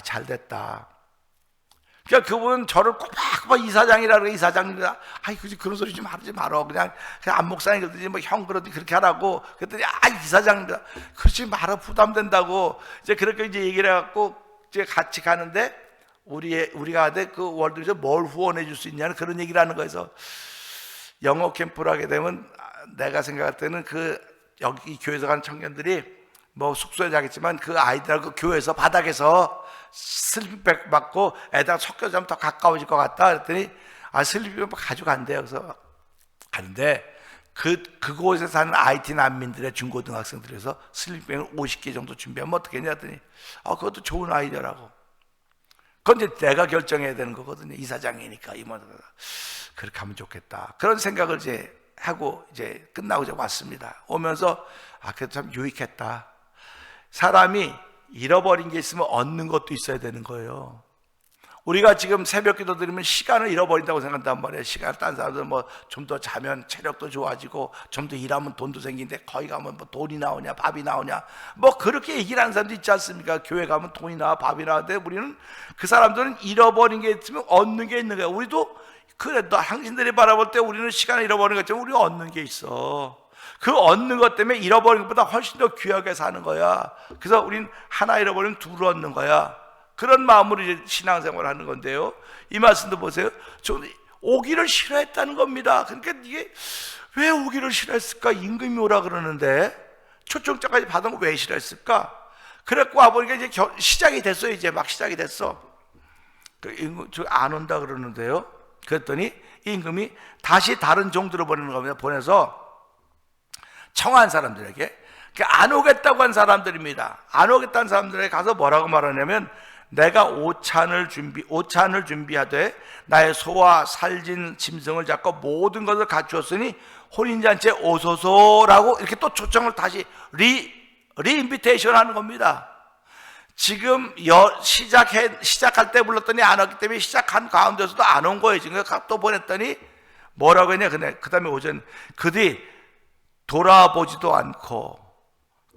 잘 됐다. 그러니까 그분은 저를 꼬박꼬박 이사장이라 그래. 이사장입니다. 그런 소리 좀 하지 말어. 그냥 안 목사님 그러더니 뭐 형 그러더니 그렇게 하라고. 그랬더니 이사장입니다. 그러지 말아. 부담된다고. 이제 그렇게 이제 얘기를 해갖고 이제 같이 가는데 우리가 그 월드미션 뭘 후원해 줄 수 있냐는 그런 얘기를 하는 거에서 영어 캠프를 하게 되면 내가 생각할 때는 여기 교회에서 가는 청년들이 뭐 숙소에 자겠지만 그 아이들하고 교회에서 바닥에서 슬리핑백 받고 애들하고 섞여서 하면 더 가까워질 것 같다. 그랬더니 슬리핑백 가져간대요. 그래서 가는데 그곳에 사는 IT 난민들의 중고등학생들에서 슬리핑백을 50개 정도 준비하면 어떻게 했냐 했더니 그것도 좋은 아이디어라고. 그건 이제 내가 결정해야 되는 거거든요. 이사장이니까 이모들 그렇게 하면 좋겠다. 그런 생각을 이제 하고 이제 끝나고 이제 왔습니다. 오면서 그래도 참 유익했다. 사람이 잃어버린 게 있으면 얻는 것도 있어야 되는 거예요. 우리가 지금 새벽 기도 드리면 시간을 잃어버린다고 생각한단 말이에요. 시간을 딴 사람들은 뭐 좀 더 자면 체력도 좋아지고 좀 더 일하면 돈도 생기는데 거기 가면 뭐 돈이 나오냐 밥이 나오냐 뭐 그렇게 얘기를 하는 사람도 있지 않습니까? 교회 가면 돈이 나와 밥이 나오는데 우리는 그 사람들은 잃어버린 게 있으면 얻는 게 있는 거예요. 우리도 그래 당신들이 바라볼 때 우리는 시간을 잃어버리는 것처럼 우리가 얻는 게 있어. 그 얻는 것 때문에 잃어버린 것보다 훨씬 더 귀하게 사는 거야. 그래서 우린 하나 잃어버리면 둘을 얻는 거야. 그런 마음으로 이제 신앙생활을 하는 건데요. 이 말씀도 보세요. 오기를 싫어했다는 겁니다. 그러니까 이게 왜 오기를 싫어했을까? 임금이 오라 그러는데 초청장까지 받은 거 왜 싫어했을까? 그랬고 와보니까 이제 시작이 됐어요. 이제 막 시작이 됐어. 안 온다 그러는데요. 그랬더니 임금이 다시 다른 종들을 보내는 겁니다. 보내서 청한 사람들에게 안 오겠다고 한 사람들입니다. 안 오겠다는 사람들에게 가서 뭐라고 말하냐면 내가 오찬을 준비하되 나의 소와 살진 짐승을 잡고 모든 것을 갖추었으니 혼인잔치에 오소서라고 이렇게 또 초청을 다시 리인비테이션 하는 겁니다. 지금 시작할 때 불렀더니 안 왔기 때문에 시작한 가운데서도 안 온 거예요. 지금 또 보냈더니 뭐라고 했냐? 그 다음에 오전 그들이 돌아보지도 않고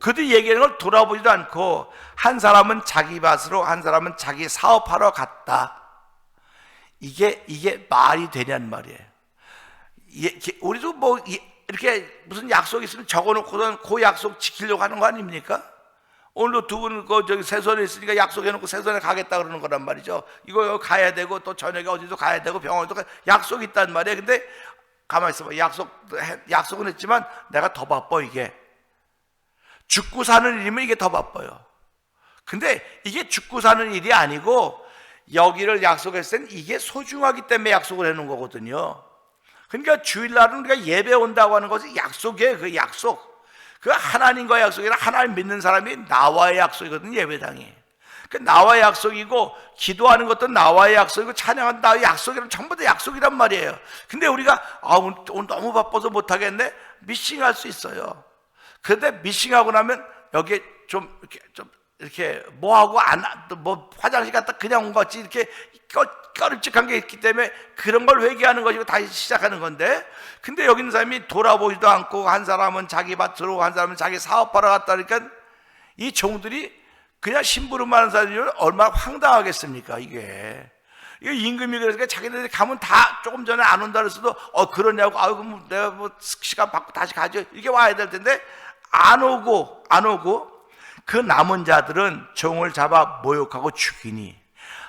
그들이 얘기하는 걸 돌아보지도 않고 한 사람은 자기 밭으로 한 사람은 자기 사업하러 갔다. 이게 말이 되냔 말이에요. 우리도 뭐 이렇게 무슨 약속이 있으면 적어놓고선 그 약속 지키려고 하는 거 아닙니까? 오늘도 두 분 저기 세선에 있으니까 약속해놓고 세선에 가겠다 그러는 거란 말이죠. 이거 가야 되고 또 저녁에 어디도 가야 되고 병원에도 약속이 있단 말이에요. 근데 가만히 있어봐. 약속은 했지만 내가 더 바빠. 이게 죽고 사는 일이면 이게 더 바빠요. 근데 이게 죽고 사는 일이 아니고 여기를 약속했을 땐 이게 소중하기 때문에 약속을 해놓은 거거든요. 그러니까 주일날은 우리가 예배 온다고 하는 것이 약속이에요. 그 약속. 그 하나님과의 약속이라 하나님 믿는 사람이 나와의 약속이거든요. 예배당이. 그 나와의 약속이고 기도하는 것도 나와의 약속이고 찬양은 나의 약속이란 전부 다 약속이란 말이에요. 근데 우리가 오늘 너무 바빠서 못하겠네. 미싱할 수 있어요. 그런데 미싱하고 나면 여기에 좀 이렇게 뭐하고 뭐 화장실 갔다 그냥 온 것 같이 이렇게 꺼림칙한 게 있기 때문에 그런 걸 회개하는 것이고 다시 시작하는 건데, 근데 여기 있는 사람이 돌아보지도 않고 한 사람은 자기 밭으로 한 사람은 자기 사업하러 갔다 그러니까 이 종들이 그냥 심부름만 하는 사람이면 얼마나 황당하겠습니까? 이게 임금이 그러니까 자기들이 가면 다 조금 전에 안 온다 그랬어도 그러냐고 그럼 내가 뭐 시간 받고 다시 가죠 이렇게 와야 될 텐데 안 오고 그 남은 자들은 종을 잡아 모욕하고 죽이니.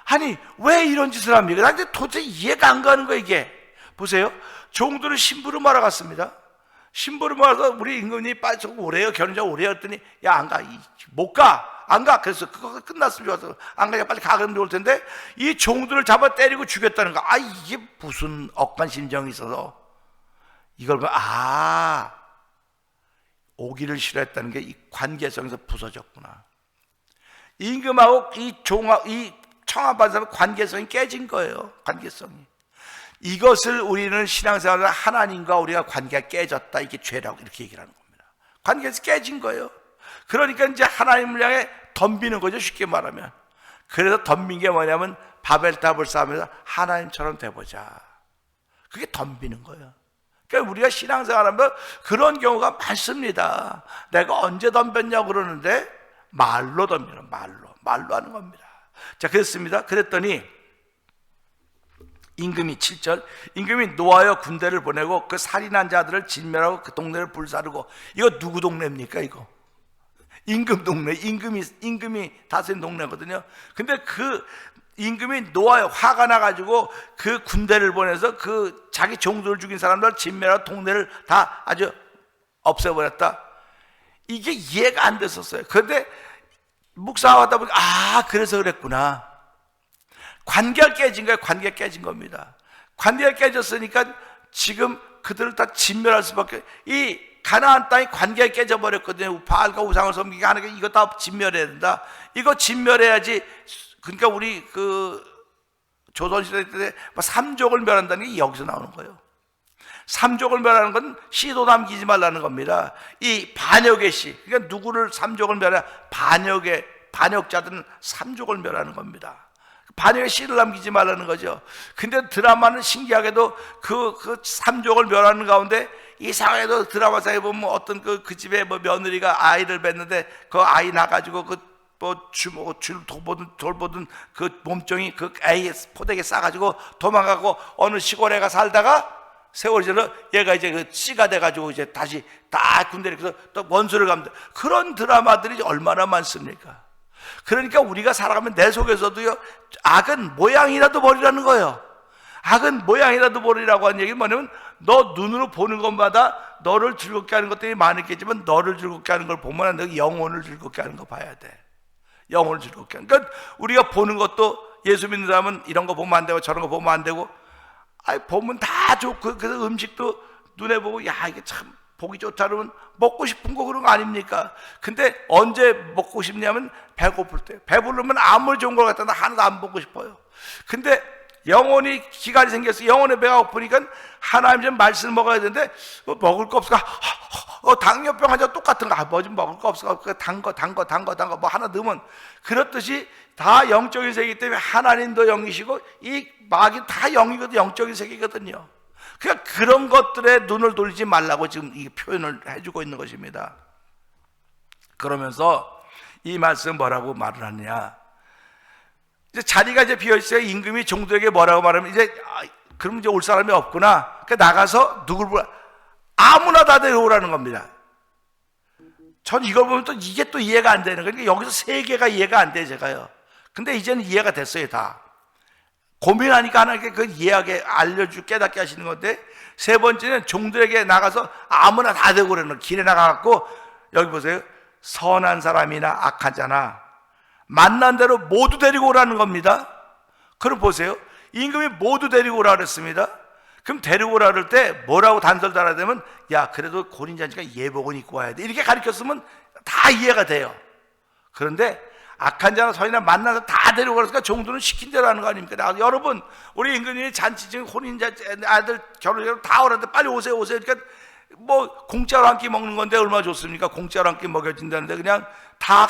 아니 왜 이런 짓을 합니까? 나 이제 도대체 이해가 안 가는 거예요. 이게 보세요. 종들은 심부름하러 갔습니다. 심부름하러 가서 우리 임금이 빨리 좀 오래요. 견인자 오래요 했더니 야 안 가. 못 가. 안 가. 그래서 그거 끝났으면 좋아서 안 가니까 빨리 가면 좋을 텐데 이 종들을 잡아 때리고 죽였다는 거. 이게 무슨 억간 심정이 있어서 이걸 오기를 싫어했다는 게 이 관계성에서 부서졌구나. 임금하고 이 청합한 사람의 관계성이 깨진 거예요. 관계성이. 이것을 우리는 신앙생활에서 하나님과 우리가 관계가 깨졌다. 이게 죄라고 이렇게 얘기를 하는 겁니다. 관계에서 깨진 거예요. 그러니까 이제 하나님을 향해 덤비는 거죠. 쉽게 말하면. 그래서 덤빈 게 뭐냐면 바벨탑을 쌓으면서 하나님처럼 돼보자. 그게 덤비는 거예요. 그러니까 우리가 신앙생활하면 그런 경우가 많습니다. 내가 언제 덤볐냐고 그러는데 말로 덤비는 말로 하는 겁니다. 자, 그랬습니다. 그랬더니 임금이 7절 임금이 노하여 군대를 보내고 그 살인한 자들을 진멸하고 그 동네를 불사르고. 이거 누구 동네입니까? 이거 임금 동네. 임금이 다스린 동네거든요. 근데 그 임금이 노하여 화가 나가지고 그 군대를 보내서 그 자기 종들을 죽인 사람들 진멸하고 동네를 다 아주 없애버렸다. 이게 이해가 안 됐었어요. 그런데 묵상하다 보니까 그래서 그랬구나. 관계가 깨진 거예요. 관계가 깨진 겁니다. 관계가 깨졌으니까 지금 그들을 다 진멸할 수밖에. 이 가나안 땅이 관계가 깨져버렸거든요. 바알과 우상을 섬기게 하는 게 이거 다 진멸해야 된다. 이거 진멸해야지. 그러니까 우리 그 조선시대 때 삼족을 멸한다는 게 여기서 나오는 거예요. 삼족을 멸하는 건 씨도 남기지 말라는 겁니다. 이 반역의 씨, 그러니까 누구를 삼족을 멸해? 반역자들은 삼족을 멸하는 겁니다. 반역의 씨를 남기지 말라는 거죠. 근데 드라마는 신기하게도 그 삼족을 멸하는 가운데 이상하게도 드라마상에 보면 어떤 그 집에 며느리가 아이를 뵀는데 그 아이 나가지고 돌보든 그 몸종이 그 아이 포대에 싸가지고 도망가고 어느 시골에 살다가 세월이 지나 얘가 이제 그 씨가 돼가지고 이제 다시 다 군대를 가서 또 원수를 갑니다. 그런 드라마들이 얼마나 많습니까? 그러니까 우리가 살아가면 내 속에서도요, 악은 모양이라도 버리라는 거예요. 악은 모양이라도 버리라고 하는 얘기는 뭐냐면 너 눈으로 보는 것마다 너를 즐겁게 하는 것들이 많겠지만 너를 즐겁게 하는 걸 보면 너 영혼을 즐겁게 하는 거 봐야 돼. 영혼을 즐겁게 하는. 그러니까 우리가 보는 것도 예수 믿는 사람은 이런 거 보면 안 되고 저런 거 보면 안 되고 보면 다 좋고 그래서 음식도 눈에 보고 이게 참 보기 좋다 그러면 먹고 싶은 거 그런 거 아닙니까? 근데 언제 먹고 싶냐면 배고플 때. 배부르면 아무리 좋은 걸 갖다 하나도 안 먹고 싶어요. 근데 영혼이 기갈이 생겼어. 영혼의 배가 고프니까 하나님 좀 말씀을 먹어야 되는데 먹을 거 없을까? 당뇨병 환자 똑같은 거. 뭐 좀 먹을 거 없을까? 단 거 뭐 하나 넣으면. 그렇듯이 다 영적인 세계이기 때문에 하나님도 영이시고 이 마귀 다 영이거든. 영적인 세계거든요. 그러니까 그런 것들에 눈을 돌리지 말라고 지금 이 표현을 해주고 있는 것입니다. 그러면서 이 말씀 뭐라고 말을 하느냐? 이제 자리가 이제 비어 있어요. 임금이 종들에게 뭐라고 말하면 그럼 이제 올 사람이 없구나. 그러니까 나가서 누굴 불러? 아무나 다 데려오라는 겁니다. 전 이걸 보면 또 이게 또 이해가 안 되는 거예요. 그러니까 여기서 세 개가 이해가 안 돼요, 제가요. 근데 이제는 이해가 됐어요, 다. 고민하니까 하나님께 그 이해하게 깨닫게 하시는 건데, 세 번째는 종들에게 나가서 아무나 다 데리고 오라는 거예요. 길에 나가갖고, 여기 보세요. 선한 사람이나 악한 자나 만난 대로 모두 데리고 오라는 겁니다. 그럼 보세요. 임금이 모두 데리고 오라 그랬습니다. 그럼 데리고 오라 그럴 때 뭐라고 단서를 달아야 되면, 야, 그래도 고린잔치가 예복은 입고 와야 돼, 이렇게 가르쳤으면 다 이해가 돼요. 그런데 악한 자나 선이나 만나서 다 데리고 오라니까 종들은 시킨 대로 하는 거 아닙니까? 여러분, 우리 임금님이 잔치 지금 혼인잔치 아들 결혼해서 다 오라는데 빨리 오세요 그러니까 뭐 공짜로 한 끼 먹는 건데 얼마나 좋습니까? 공짜로 한 끼 먹여준다는데 그냥 다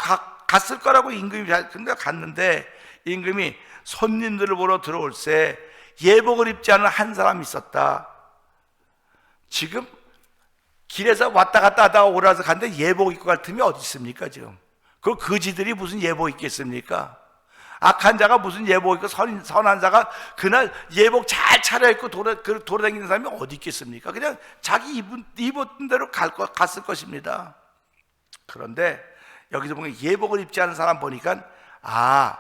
갔을 거라고 임금이. 근데 갔는데 임금이 손님들을 보러 들어올 때 예복을 입지 않은 한 사람이 있었다. 지금 길에서 왔다 갔다 하다가 오라서 갔는데 예복 입고 갈 틈이 어디 있습니까? 지금 그 거지들이 무슨 예복 입겠습니까? 악한 자가 무슨 예복 입고 선한 자가 그날 예복 잘 차려입고 돌아다니는 사람이 어디 있겠습니까? 그냥 자기 입었던 대로 갔을 것입니다. 그런데 여기서 보면 예복을 입지 않은 사람 보니까, 아,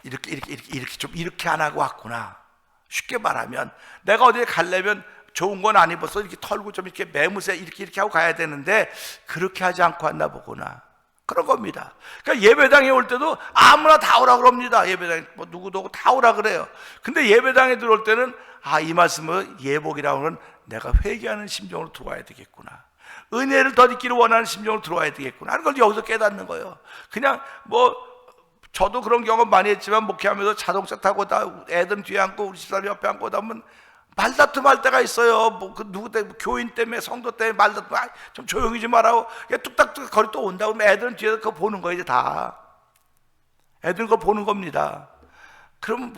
이렇게 안 하고 왔구나. 쉽게 말하면 내가 어디에 가려면 좋은 건 안 입어서 이렇게 털고 좀 이렇게 매무새 이렇게 하고 가야 되는데 그렇게 하지 않고 왔나 보구나. 그런 겁니다. 그러니까 예배당에 올 때도 아무나 다 오라 그럽니다. 예배당에 뭐 누구도 오고 다 오라 그래요. 근데 예배당에 들어올 때는, 아, 이 말씀은 예복이라고 하는 내가 회개하는 심정으로 들어와야 되겠구나. 은혜를 더 잊기를 원하는 심정으로 들어와야 되겠구나 하는 걸 여기서 깨닫는 거예요. 그냥 뭐 저도 그런 경험 많이 했지만 목회하면서 자동차 타고 다 애들 뒤에 앉고 우리 집사람 옆에 앉고 하다 보면 말다툼할 때가 있어요. 뭐 그 누구 때문에, 교인 때문에, 성도 때문에 말다툼. 좀 조용히 좀 하라고. 뚝딱뚝딱 거리 또 온다고 하면 애들은 뒤에서 그거 보는 거예요. 이제 다 애들은 그거 보는 겁니다. 그럼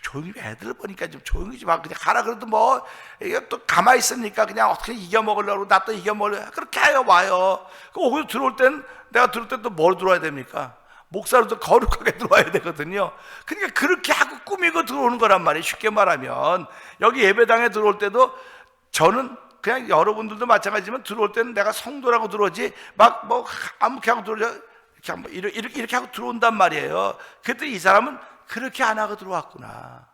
조용히, 애들 보니까 좀 조용히 좀 하고 그냥 가라 그래도 뭐 이게 또 가만히 있으니까 그냥 어떻게 이겨먹으려고, 나 또 이겨먹으려고 그렇게 해요. 와요. 오고 들어올 땐, 내가 들어올 땐 또 뭘 들어와야 됩니까? 목사로도 거룩하게 들어와야 되거든요. 그러니까 그렇게 하고 꾸미고 들어오는 거란 말이에요. 쉽게 말하면 여기 예배당에 들어올 때도 저는 그냥 여러분들도 마찬가지지만 들어올 때는 내가 성도라고 들어오지 막 뭐 아무렇게 하고 들어오죠. 이렇게 하고 들어온단 말이에요. 그랬더니 이 사람은 그렇게 안 하고 들어왔구나.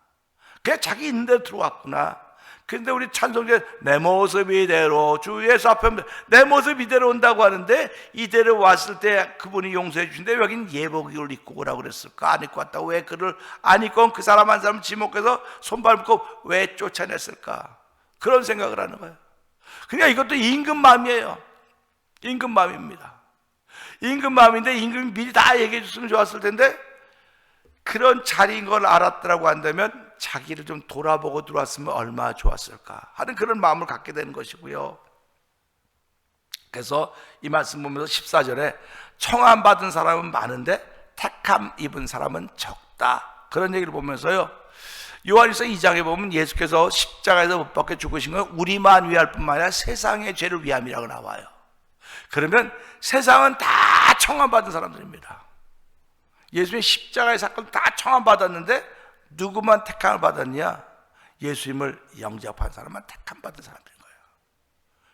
그냥 자기 있는 대로 들어왔구나. 근데 우리 찬송제 내 모습 이대로 주 예수 앞에 내 모습 이대로 온다고 하는데, 이대로 왔을 때 그분이 용서해 주신데 여긴 예복을 입고 오라고 그랬을까? 안 입고 왔다고 왜 그를 안 입고 온 그 사람 한 사람 지목해서 손발 묶고 왜 쫓아냈을까? 그런 생각을 하는 거예요. 그러니까 이것도 임금 마음이에요. 임금 마음입니다. 임금 마음인데 임금이 미리 다 얘기해 줬으면 좋았을 텐데, 그런 자리인 걸 알았더라고 한다면 자기를 좀 돌아보고 들어왔으면 얼마나 좋았을까 하는 그런 마음을 갖게 되는 것이고요. 그래서 이 말씀 보면서 14절에 청함 받은 사람은 많은데 택함 입은 사람은 적다, 그런 얘기를 보면서요, 요한일서 2장에 보면 예수께서 십자가에서 못 박혀 죽으신 건 우리만 위할 뿐만 아니라 세상의 죄를 위함이라고 나와요. 그러면 세상은 다 청함 받은 사람들입니다. 예수님의 십자가의 사건 다 청함 받았는데 누구만 택함을 받았냐? 예수님을 영접한 사람만 택함 받은 사람들인 거예요.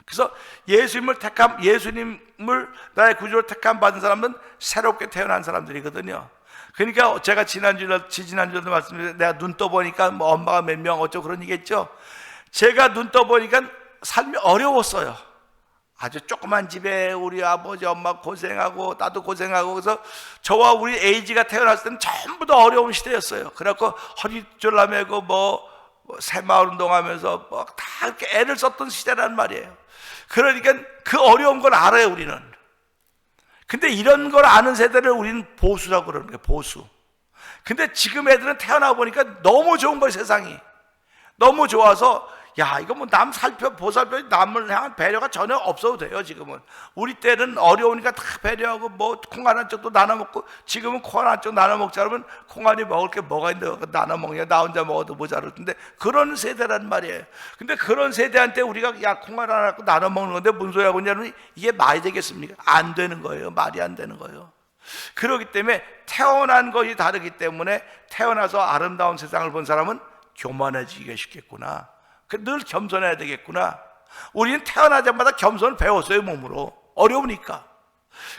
그래서 예수님을 나의 구주로 택함 받은 사람은 새롭게 태어난 사람들이거든요. 그러니까 제가 지난주에도 말씀드렸는데, 내가 눈 떠보니까 뭐 엄마가 몇 명 어쩌고 그런 얘기 했죠. 제가 눈 떠보니까 삶이 어려웠어요. 아주 조그만 집에 우리 아버지 엄마 고생하고 나도 고생하고, 그래서 저와 우리 에이지가 태어났을 때는 전부 다 어려운 시대였어요. 그래갖고 허리 졸라매고 뭐 새마을 운동하면서 뭐 다 이렇게 애를 썼던 시대란 말이에요. 그러니까 그 어려운 걸 알아요, 우리는. 근데 이런 걸 아는 세대를 우리는 보수라고 그러는 거예요, 보수. 근데 지금 애들은 태어나 보니까 너무 좋은 거예요, 세상이. 너무 좋아서 야, 이거 뭐 남 보살펴 남을 향한 배려가 전혀 없어도 돼요. 지금은 우리 때는 어려우니까 다 배려하고 뭐 콩 한 쪽도 나눠 먹고, 지금은 콩 한 쪽 나눠 먹자 그러면 콩 안에 먹을 게 뭐가 있는데 나눠 먹냐, 나 혼자 먹어도 모자랄 텐데, 그런 세대란 말이에요. 근데 그런 세대한테 우리가 야, 콩 하나 나눠 먹는 건데 무슨 소리 하고 있냐면 이게 말이 되겠습니까? 안 되는 거예요. 말이 안 되는 거예요. 그렇기 때문에 태어난 것이 다르기 때문에 태어나서 아름다운 세상을 본 사람은 교만해지기가 쉽겠구나. 늘 겸손해야 되겠구나. 우리는 태어나자마자 겸손을 배웠어요, 몸으로. 어려우니까.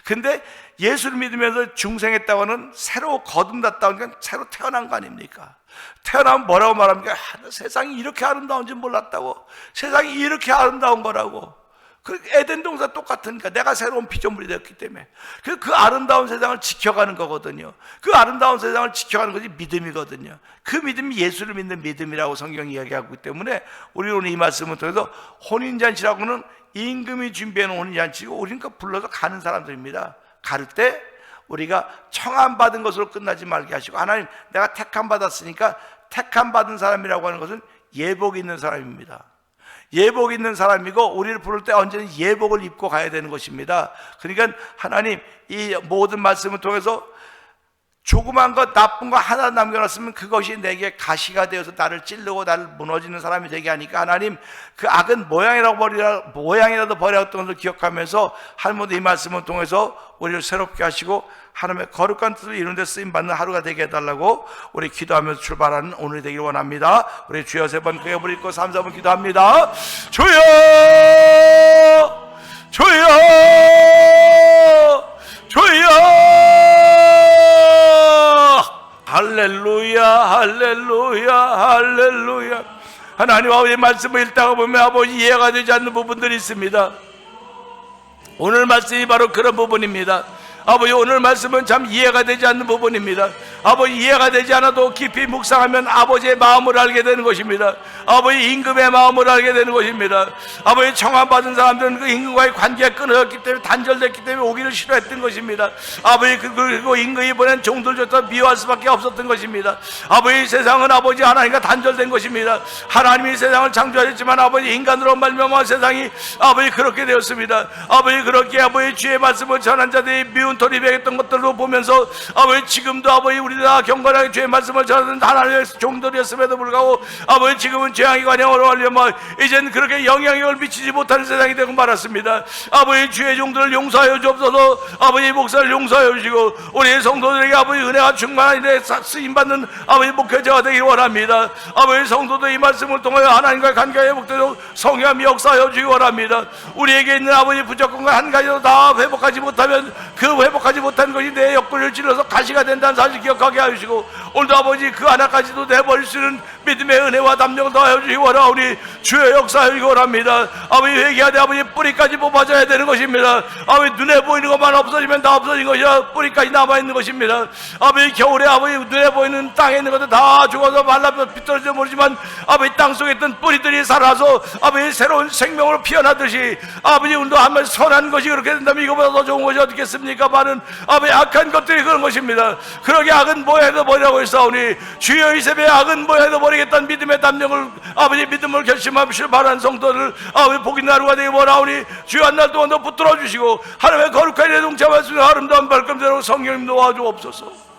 근데 예수를 믿으면서 중생했다고는 새로 거듭났다는 건 새로 태어난 거 아닙니까? 태어나면 뭐라고 말합니까? 세상이 이렇게 아름다운 줄 몰랐다고. 세상이 이렇게 아름다운 거라고. 그 에덴 동산 똑같으니까 내가 새로운 피조물이 되었기 때문에 그 아름다운 세상을 지켜가는 거거든요. 그 아름다운 세상을 지켜가는 것이 믿음이거든요. 그 믿음이 예수를 믿는 믿음이라고 성경이 이야기하고 있기 때문에 우리는 오늘 이 말씀을 통해서 혼인잔치라고는 임금이 준비해놓은 혼인잔치고 우리는 그 불러서 가는 사람들입니다. 갈 때 우리가 청함받은 것으로 끝나지 말게 하시고, 하나님 내가 택함받았으니까 택함받은 사람이라고 하는 것은 예복 있는 사람입니다. 예복 있는 사람이고 우리를 부를 때 언제나 예복을 입고 가야 되는 것입니다. 그러니까 하나님 이 모든 말씀을 통해서 조그만 것 나쁜 거 하나 남겨놨으면 그것이 내게 가시가 되어서 나를 찌르고 나를 무너지는 사람이 되게 하니까 하나님 그 악은 모양이라도 버려왔던 것을 기억하면서 하나님도 이 말씀을 통해서 우리를 새롭게 하시고 하나님의 거룩한 뜻을 이루는 데 쓰임받는 하루가 되게 해달라고 우리 기도하면서 출발하는 오늘이 되길 원합니다. 우리 주여 3번 크게 부르고 3, 4번 기도합니다. 주여 주여 주여 할렐루야 할렐루야 할렐루야. 하나님 아버지의 말씀을 읽다가 보면 아버지 이해가 되지 않는 부분들이 있습니다. 오늘 말씀이 바로 그런 부분입니다. 아버지 오늘 말씀은 참 이해가 되지 않는 부분입니다. 아버지 이해가 되지 않아도 깊이 묵상하면 아버지의 마음을 알게 되는 것입니다. 아버지 임금의 마음을 알게 되는 것입니다. 아버지 청함받은 사람들은 그 임금과의 관계가 끊어졌기 때문에 단절됐기 때문에 오기를 싫어했던 것입니다. 아버지 그리고 임금이 보낸 종들조차 미워할 수밖에 없었던 것입니다. 아버지 세상은 아버지 하나님과 단절된 것입니다. 하나님이 세상을 창조하셨지만 아버지 인간으로 말미암아 세상이 아버지 그렇게 되었습니다. 아버지 그렇게 아버지 주의 말씀을 전한 자들이 미운 돌입했던 것들로 보면서 아버지 지금도 아버지 우리 다 경건하게 주의 말씀을 전하는 하나님의 종들이었음에도 불구하고 아버지 지금은 죄악의 관영으로 하려면 이젠 그렇게 영향력을 미치지 못하는 세상이 되고 말았습니다. 아버지 주의 종들을 용서하여 주옵소서. 아버지 목사를 용서하여 주시고 우리 성도들에게 아버지 은혜가 충만한 일에 쓰임받는 아버지 목회자가 되길 원합니다. 아버지 성도도 이 말씀을 통하여 하나님과의 관계가 회복되도록 성령함이 역사하여 주기 원합니다. 우리에게 있는 아버지 부족함과 한 가지도 다 회복하지 못하면 그 회복하지 못한 것이 내 옆구리를 찔러서 가시가 된다는 사실 기억하게 하시고 오늘도 아버지 그 하나까지도 내버릴 수 있는 믿음의 은혜와 담력을 더하여 주시기 원하오니 주의 역사하여 주시기 원합니다. 아버지 회개하되 아버지 뿌리까지 뽑아져야 되는 것입니다. 아버지 눈에 보이는 것만 없어지면 다 없어진 것이야 뿌리까지 남아있는 것입니다. 아버지 겨울에 아버지 눈에 보이는 땅에 있는 것들 다 죽어서 말라서 비떨어져 모르지만 아버지 땅속에 있던 뿌리들이 살아서 아버지 새로운 생명으로 피어나듯이 아버지 오늘도 한번 선한 것이 그렇게 된다면 이거보다 더 좋은 것이 어떻겠습니까? 많은 아버지 악한 것들이 그런 것입니다. 그러게 악은 뭐해도 버리라고 했사오니 주여 이 새벽에 악은 뭐해도 버리겠다는 믿음의 담력을 아버지 믿음을 결심하시길 바라는 성도들 아버지 복인 하루가 되기 원하오니 주여 한 날 동안 더 붙들어 주시고 하나님의 거룩한 일에 동참할 수 있는 아름다운 발걸음대로 성령님 도와주옵소서.